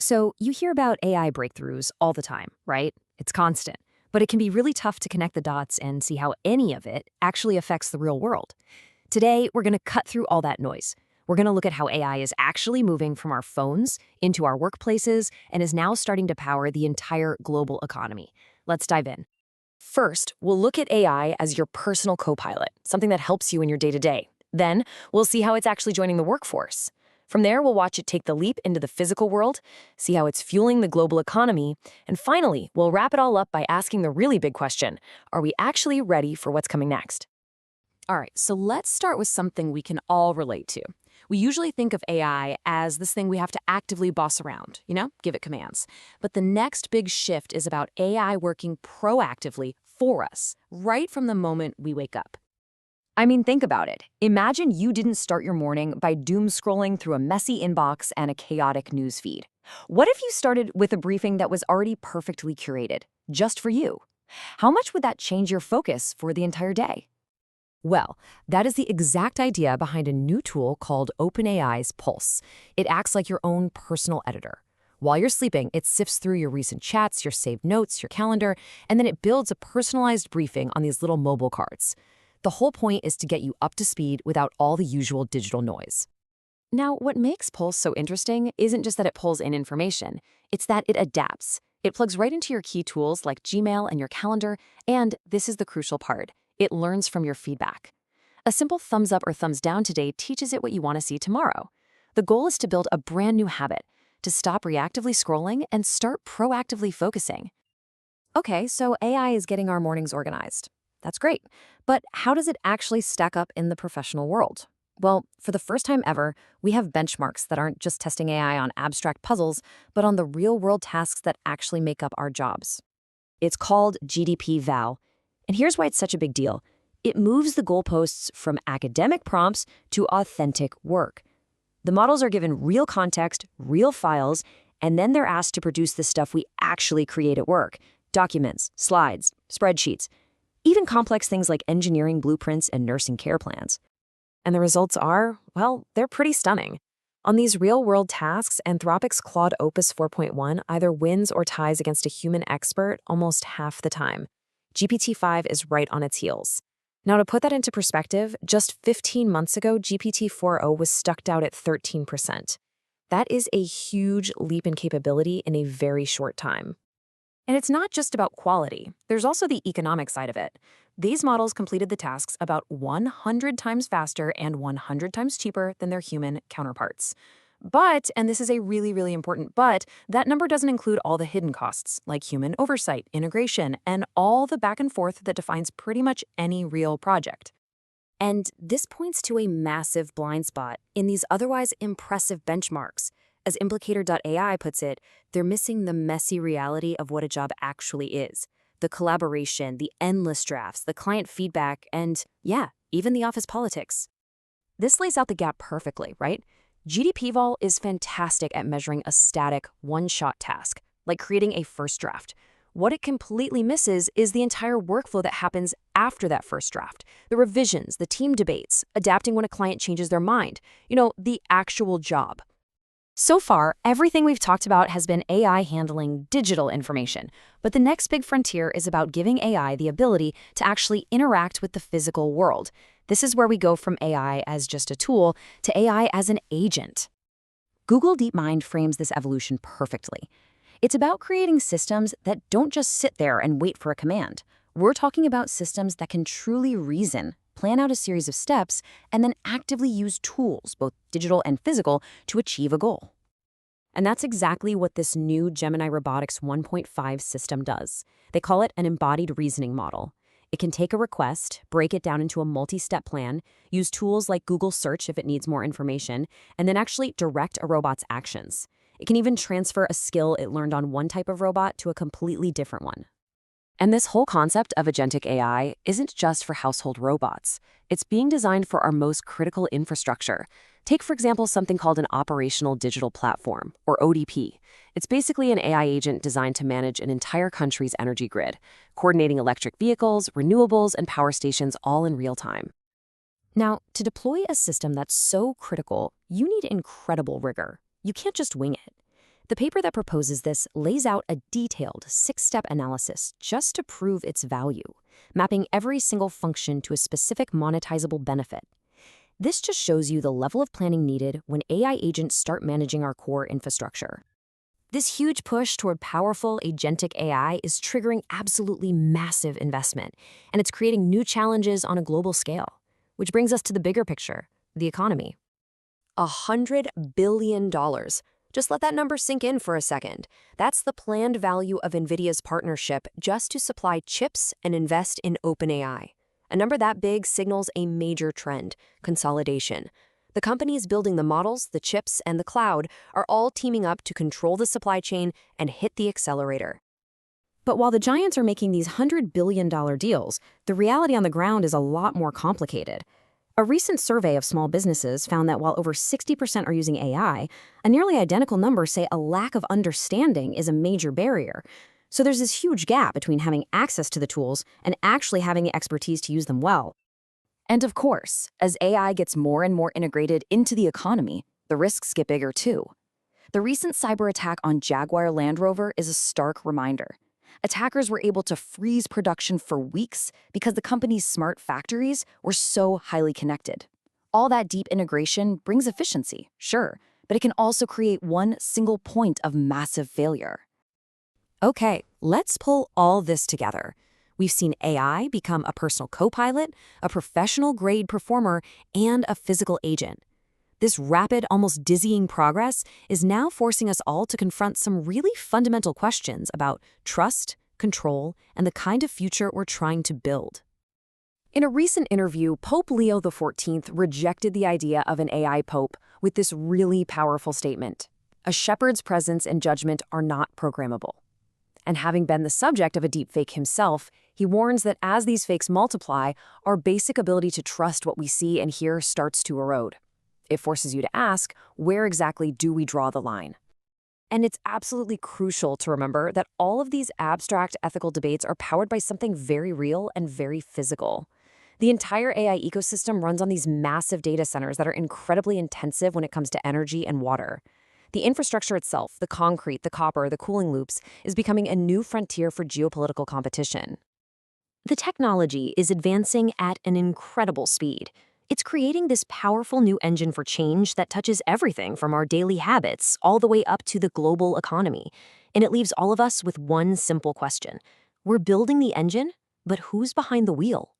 So you hear about AI breakthroughs all the time, right? It's constant. But it can be really tough to connect the dots and see how any of it actually affects the real world. Today, we're going to cut through all that noise. We're going to look at how AI is actually moving from our phones into our workplaces and is now starting to power the entire global economy. Let's dive in. First, we'll look at AI as your personal co-pilot, something that helps you in your day-to-day. Then, we'll see how it's actually joining the workforce. From there, we'll watch it take the leap into the physical world, see how it's fueling the global economy, and finally, we'll wrap it all up by asking the really big question: are we actually ready for what's coming next? All right, so let's start with something we can all relate to. We usually think of AI as this thing we have to actively boss around, give it commands. But the next big shift is about AI working proactively for us, right from the moment we wake up. I mean, think about it. Imagine you didn't start your morning by doom scrolling through a messy inbox and a chaotic news feed. What if you started with a briefing that was already perfectly curated, just for you? How much would that change your focus for the entire day? Well, that is the exact idea behind a new tool called OpenAI's Pulse. It acts like your own personal editor. While you're sleeping, it sifts through your recent chats, your saved notes, your calendar, and then it builds a personalized briefing on these little mobile cards. The whole point is to get you up to speed without all the usual digital noise. Now, what makes Pulse so interesting isn't just that it pulls in information, it's that it adapts. It plugs right into your key tools like Gmail and your calendar, and this is the crucial part: it learns from your feedback. A simple thumbs up or thumbs down today teaches it what you want to see tomorrow. The goal is to build a brand new habit, to stop reactively scrolling and start proactively focusing. Okay, so AI is getting our mornings organized. That's great. But how does it actually stack up in the professional world? Well, for the first time ever, we have benchmarks that aren't just testing AI on abstract puzzles, but on the real-world tasks that actually make up our jobs. It's called GDP-Val. And here's why it's such a big deal. It moves the goalposts from academic prompts to authentic work. The models are given real context, real files, and then they're asked to produce the stuff we actually create at work: documents, slides, spreadsheets, even complex things like engineering blueprints and nursing care plans. And the results are, well, they're pretty stunning. On these real-world tasks, Anthropic's Claude Opus 4.1 either wins or ties against a human expert almost half the time. GPT-5 is right on its heels. Now, to put that into perspective, just 15 months ago, GPT-4o was stuck out at 13%. That is a huge leap in capability in a very short time. And it's not just about quality. There's also the economic side of it. These models completed the tasks about 100 times faster and 100 times cheaper than their human counterparts. But, and this is a really, really important but, that number doesn't include all the hidden costs, like human oversight, integration, and all the back and forth that defines pretty much any real project. And this points to a massive blind spot in these otherwise impressive benchmarks. As Implicator.ai puts it, they're missing the messy reality of what a job actually is. The collaboration, the endless drafts, the client feedback, and, yeah, even the office politics. This lays out the gap perfectly, right? GDPVol is fantastic at measuring a static, one-shot task, like creating a first draft. What it completely misses is the entire workflow that happens after that first draft. The revisions, the team debates, adapting when a client changes their mind. The actual job. So far, everything we've talked about has been AI handling digital information. But the next big frontier is about giving AI the ability to actually interact with the physical world. This is where we go from AI as just a tool to AI as an agent. Google DeepMind frames this evolution perfectly. It's about creating systems that don't just sit there and wait for a command. We're talking about systems that can truly reason, plan out a series of steps, and then actively use tools, both digital and physical, to achieve a goal. And that's exactly what this new Gemini Robotics 1.5 system does. They call it an embodied reasoning model. It can take a request, break it down into a multi-step plan, use tools like Google Search if it needs more information, and then actually direct a robot's actions. It can even transfer a skill it learned on one type of robot to a completely different one. And this whole concept of agentic AI isn't just for household robots. It's being designed for our most critical infrastructure. Take, for example, something called an Operational Digital Platform, or ODP. It's basically an AI agent designed to manage an entire country's energy grid, coordinating electric vehicles, renewables, and power stations all in real time. Now, to deploy a system that's so critical, you need incredible rigor. You can't just wing it. The paper that proposes this lays out a detailed 6-step analysis just to prove its value, mapping every single function to a specific monetizable benefit. This just shows you the level of planning needed when AI agents start managing our core infrastructure. This huge push toward powerful agentic AI is triggering absolutely massive investment, and it's creating new challenges on a global scale. Which brings us to the bigger picture, the economy. $100 billion. Just let that number sink in for a second. That's the planned value of NVIDIA's partnership just to supply chips and invest in OpenAI. A number that big signals a major trend: consolidation. The companies building the models, the chips, and the cloud are all teaming up to control the supply chain and hit the accelerator. But while the giants are making these $100 billion deals, the reality on the ground is a lot more complicated. A recent survey of small businesses found that while over 60% are using AI, a nearly identical number say a lack of understanding is a major barrier. So there's this huge gap between having access to the tools and actually having the expertise to use them well. And of course, as AI gets more and more integrated into the economy, the risks get bigger too. The recent cyber attack on Jaguar Land Rover is a stark reminder. Attackers were able to freeze production for weeks because the company's smart factories were so highly connected. All that deep integration brings efficiency, sure, but it can also create one single point of massive failure. Okay, let's pull all this together. We've seen AI become a personal co-pilot, a professional-grade performer, and a physical agent. This rapid, almost dizzying progress is now forcing us all to confront some really fundamental questions about trust, control, and the kind of future we're trying to build. In a recent interview, Pope Leo XIV rejected the idea of an AI pope with this really powerful statement: "A shepherd's presence and judgment are not programmable." And having been the subject of a deepfake himself, he warns that as these fakes multiply, our basic ability to trust what we see and hear starts to erode. It forces you to ask, where exactly do we draw the line? And it's absolutely crucial to remember that all of these abstract ethical debates are powered by something very real and very physical. The entire AI ecosystem runs on these massive data centers that are incredibly intensive when it comes to energy and water. The infrastructure itself, the concrete, the copper, the cooling loops, is becoming a new frontier for geopolitical competition. The technology is advancing at an incredible speed. It's creating this powerful new engine for change that touches everything from our daily habits all the way up to the global economy. And it leaves all of us with one simple question. We're building the engine, but who's behind the wheel?